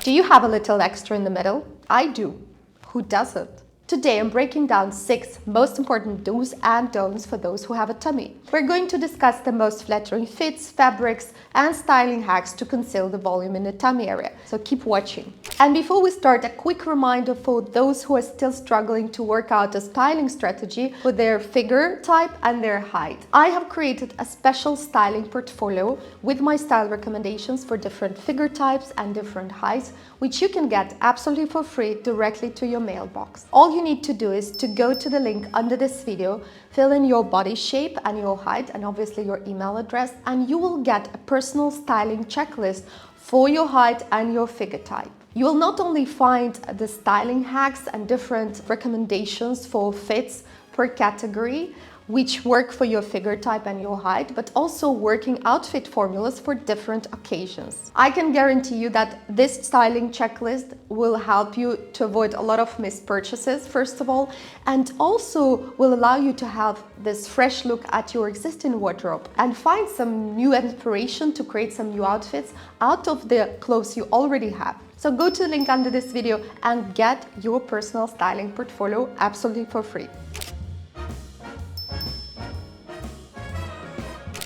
Do you have a little extra in the middle? I do. Who doesn't? Today I'm breaking down 6 most important do's and don'ts for those who have a tummy. We're going to discuss the most flattering fits, fabrics and styling hacks to conceal the volume in the tummy area. So keep watching. And before we start, a quick reminder for those who are still struggling to work out a styling strategy for their figure type and their height. I have created a special styling portfolio with my style recommendations for different figure types and different heights, which you can get absolutely for free directly to your mailbox. All you need to do is to go to the link under this video, fill in your body shape and your height and obviously your email address, and you will get a personal styling checklist for your height and your figure type. You will not only find the styling hacks and different recommendations for fits per category, which work for your figure type and your height, but also working outfit formulas for different occasions. I can guarantee you that this styling checklist will help you to avoid a lot of missed purchases, first of all, and also will allow you to have this fresh look at your existing wardrobe and find some new inspiration to create some new outfits out of the clothes you already have. So go to the link under this video and get your personal styling portfolio absolutely for free.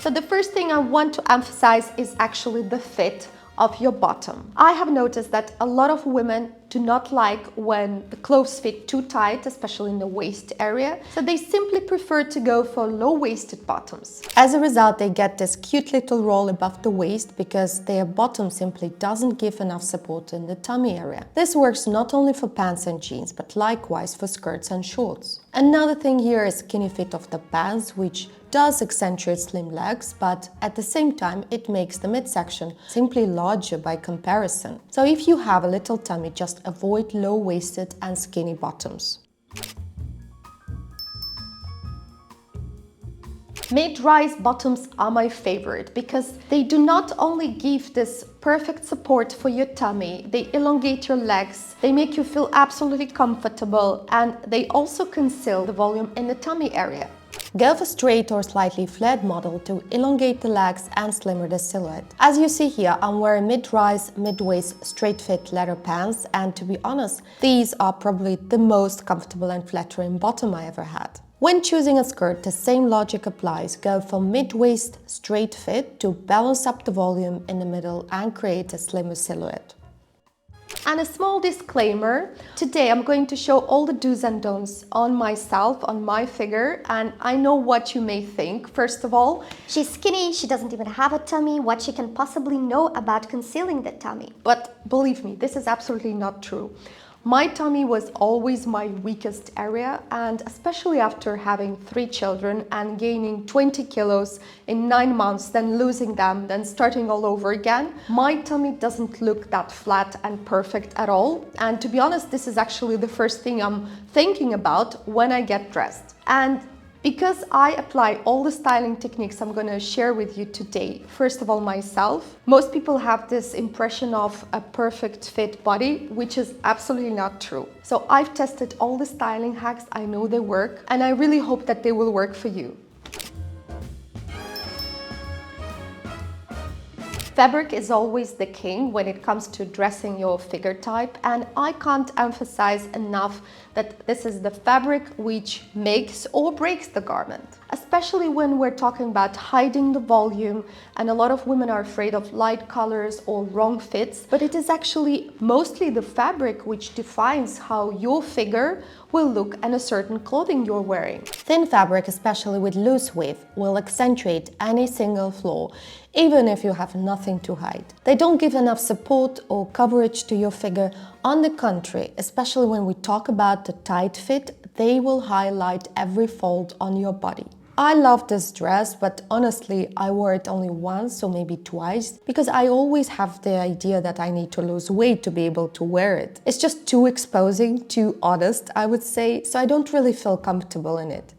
So the first thing I want to emphasize is actually the fit of your bottom. I have noticed that a lot of women do not like when the clothes fit too tight, especially in the waist area, so they simply prefer to go for low-waisted bottoms. As a result, they get this cute little roll above the waist because their bottom simply doesn't give enough support in the tummy area. This works not only for pants and jeans, but likewise for skirts and shorts. Another thing here is skinny fit of the pants, which does accentuate slim legs, but at the same time it makes the midsection simply larger by comparison. So if you have a little tummy, just avoid low-waisted and skinny bottoms. Mid-rise bottoms are my favorite because they do not only give this perfect support for your tummy, they elongate your legs, they make you feel absolutely comfortable, and they also conceal the volume in the tummy area. Go for straight or slightly flared model to elongate the legs and slimmer the silhouette. As you see here, I'm wearing mid-rise, mid-waist, straight fit leather pants, and to be honest, these are probably the most comfortable and flattering bottom I ever had. When choosing a skirt, the same logic applies. Go for mid-waist, straight fit to balance up the volume in the middle and create a slimmer silhouette. And a small disclaimer, today I'm going to show all the do's and don'ts on myself, on my figure, and I know what you may think. First of all, she's skinny, she doesn't even have a tummy, what she can possibly know about concealing the tummy. But believe me, this is absolutely not true. My tummy was always my weakest area, and especially after having 3 children and gaining 20 kilos in 9 months, then losing them, then starting all over again, my tummy doesn't look that flat and perfect at all. And to be honest, this is actually the first thing I'm thinking about when I get dressed. And because I apply all the styling techniques I'm going to share with you today, first of all myself, most people have this impression of a perfect fit body, which is absolutely not true. So I've tested all the styling hacks, I know they work, and I really hope that they will work for you. Fabric is always the king when it comes to dressing your figure type, and I can't emphasize enough that this is the fabric which makes or breaks the garment. Especially when we're talking about hiding the volume, and a lot of women are afraid of light colors or wrong fits, but it is actually mostly the fabric which defines how your figure will look and a certain clothing you're wearing. Thin fabric, especially with loose weave, will accentuate any single flaw, even if you have nothing to hide. They don't give enough support or coverage to your figure. On the contrary, especially when we talk about the tight fit, they will highlight every fold on your body. I love this dress, but honestly, I wore it only once or maybe twice because I always have the idea that I need to lose weight to be able to wear it. It's just too exposing, too honest, I would say, so I don't really feel comfortable in it.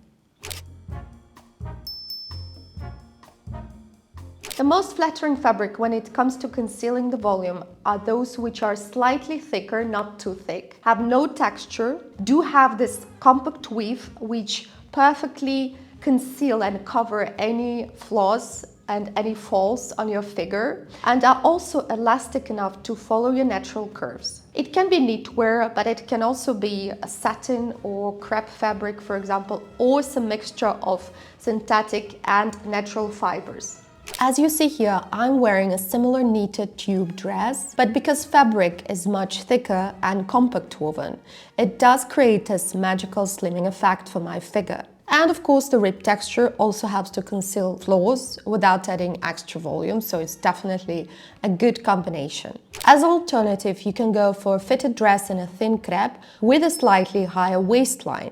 The most flattering fabric when it comes to concealing the volume are those which are slightly thicker, not too thick, have no texture, do have this compact weave which perfectly conceal and cover any flaws and any falls on your figure, and are also elastic enough to follow your natural curves. It can be knitwear, but it can also be a satin or crepe fabric, for example, or some mixture of synthetic and natural fibers. As you see here, I'm wearing a similar knitted tube dress, but because fabric is much thicker and compact woven, it does create this magical slimming effect for my figure. And of course, the rib texture also helps to conceal flaws without adding extra volume, so it's definitely a good combination. As an alternative, you can go for a fitted dress in a thin crepe with a slightly higher waistline.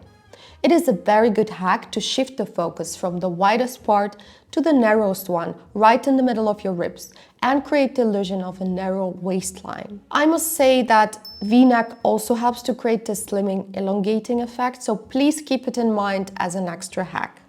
It is a very good hack to shift the focus from the widest part to the narrowest one, right in the middle of your ribs, and create the illusion of a narrow waistline. I must say that V-neck also helps to create this slimming, elongating effect, so please keep it in mind as an extra hack.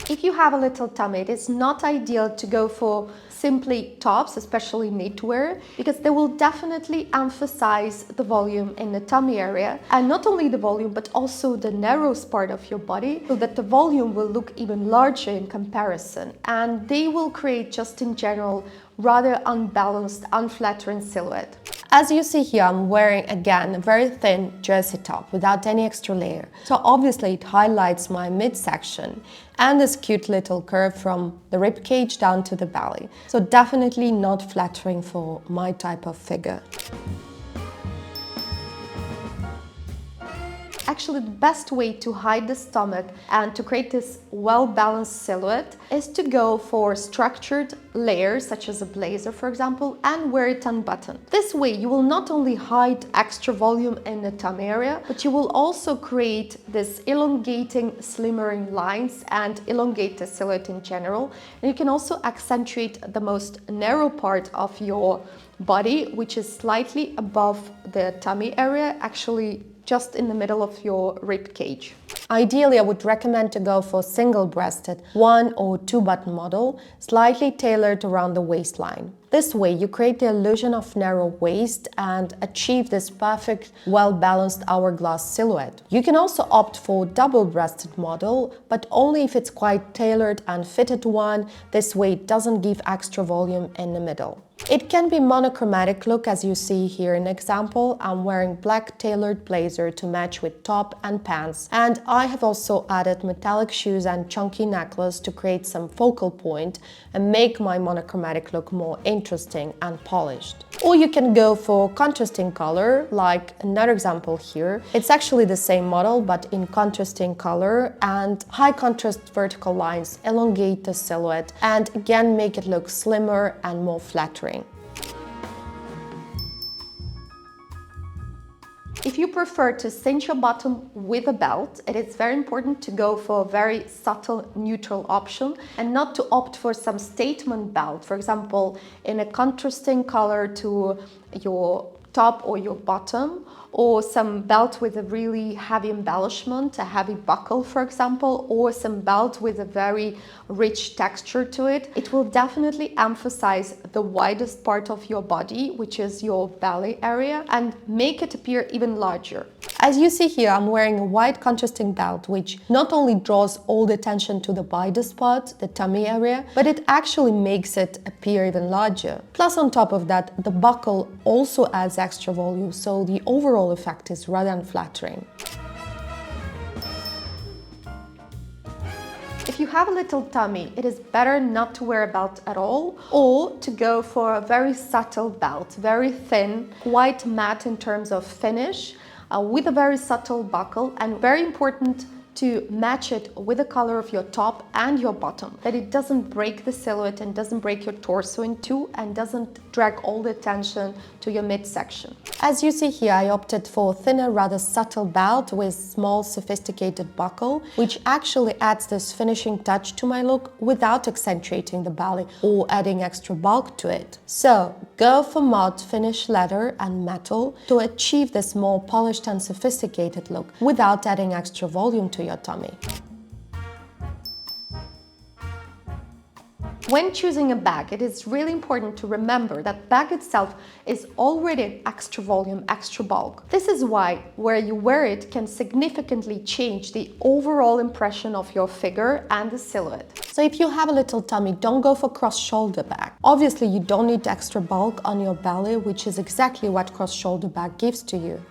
If you have a little tummy, it is not ideal to go for simply tops, especially knitwear, because they will definitely emphasize the volume in the tummy area, and not only the volume but also the narrowest part of your body, so that the volume will look even larger in comparison, and they will create just in general rather unbalanced, unflattering silhouette. As you see here, I'm wearing again a very thin jersey top without any extra layer. So obviously it highlights my midsection and this cute little curve from the rib cage down to the belly. So definitely not flattering for my type of figure. Actually, the best way to hide the stomach and to create this well-balanced silhouette is to go for structured layers, such as a blazer, for example, and wear it unbuttoned. This way, you will not only hide extra volume in the tummy area, but you will also create this elongating, slimmering lines and elongate the silhouette in general. And you can also accentuate the most narrow part of your body, which is slightly above the tummy area, actually just in the middle of your rib cage. Ideally, I would recommend to go for single-breasted 1 or 2 button model, slightly tailored around the waistline. This way, you create the illusion of narrow waist and achieve this perfect, well-balanced hourglass silhouette. You can also opt for double-breasted model, but only if it's quite tailored and fitted one. This way, it doesn't give extra volume in the middle. It can be monochromatic look, as you see here in example. I'm wearing black tailored blazer to match with top and pants, and I have also added metallic shoes and chunky necklace to create some focal point and make my monochromatic look more interesting and polished. Or you can go for contrasting color, like another example here. It's actually the same model but in contrasting color, and high contrast vertical lines elongate the silhouette and again make it look slimmer and more flattering. If you prefer to cinch your bottom with a belt, it is very important to go for a very subtle neutral option and not to opt for some statement belt, for example, in a contrasting color to your top or your bottom, or some belt with a really heavy embellishment, a heavy buckle, for example, or some belt with a very rich texture to it. It will definitely emphasize the widest part of your body, which is your belly area, and make it appear even larger. As you see here, I'm wearing a white contrasting belt, which not only draws all the attention to the widest part, the tummy area, but it actually makes it appear even larger. Plus, on top of that, the buckle also adds extra volume, so the overall effect is rather unflattering. If you have a little tummy, it is better not to wear a belt at all, or to go for a very subtle belt, very thin, quite matte in terms of finish, with a very subtle buckle, and very important to match it with the color of your top and your bottom, that it doesn't break the silhouette and doesn't break your torso in two and doesn't drag all the attention to your midsection. As you see here, I opted for a thinner, rather subtle belt with small sophisticated buckle, which actually adds this finishing touch to my look without accentuating the belly or adding extra bulk to it. So go for matte finish leather and metal to achieve this more polished and sophisticated look without adding extra volume to your tummy. When choosing a bag, it is really important to remember that bag itself is already extra volume, extra bulk. This is why where you wear it can significantly change the overall impression of your figure and the silhouette. So if you have a little tummy, don't go for cross-shoulder bag. Obviously, you don't need extra bulk on your belly, which is exactly what cross-shoulder bag gives to you.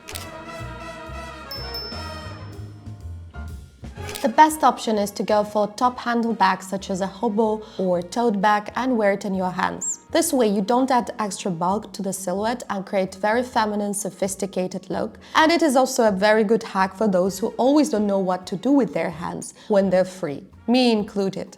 The best option is to go for top handle bags such as a hobo or tote bag and wear it in your hands. This way you don't add extra bulk to the silhouette and create a very feminine, sophisticated look. And it is also a very good hack for those who always don't know what to do with their hands when they're free, me included.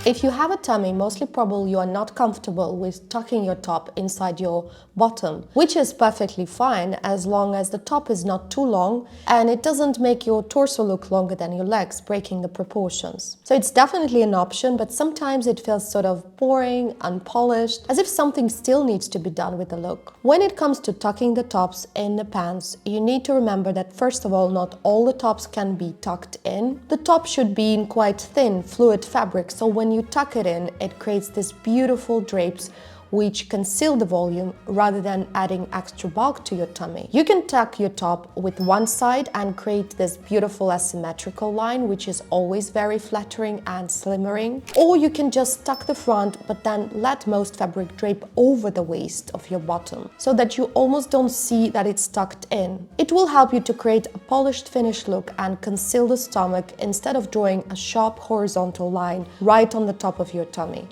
If you have a tummy, mostly probably you are not comfortable with tucking your top inside your bottom, which is perfectly fine as long as the top is not too long and it doesn't make your torso look longer than your legs, breaking the proportions. So it's definitely an option, but sometimes it feels sort of boring, unpolished, as if something still needs to be done with the look. When it comes to tucking the tops in the pants, you need to remember that first of all, not all the tops can be tucked in. The top should be in quite thin, fluid fabric, so when you tuck it in, it creates these beautiful drapes which conceal the volume rather than adding extra bulk to your tummy. You can tuck your top with one side and create this beautiful asymmetrical line, which is always very flattering and slimmering. Or you can just tuck the front, but then let most fabric drape over the waist of your bottom, so that you almost don't see that it's tucked in. It will help you to create a polished finished look and conceal the stomach instead of drawing a sharp horizontal line right on the top of your tummy.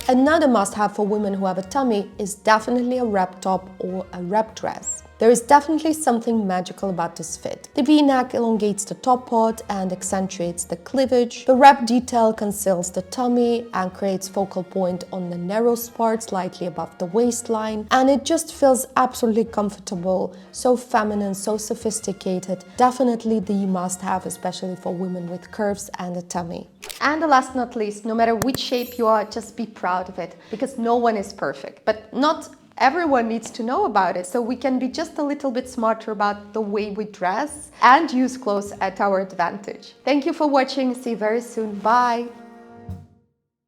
Another must-have for women who have a tummy is definitely a wrap top or a wrap dress. There is definitely something magical about this fit. The V-neck elongates the top part and accentuates the cleavage. The wrap detail conceals the tummy and creates focal point on the narrow part slightly above the waistline. And it just feels absolutely comfortable, so feminine, so sophisticated. Definitely the must-have, especially for women with curves and a tummy. And the last not least, no matter which shape you are, just be proud of it, because no one is perfect. But not everyone needs to know about it, so we can be just a little bit smarter about the way we dress and use clothes at our advantage. Thank you for watching. See you very soon. Bye!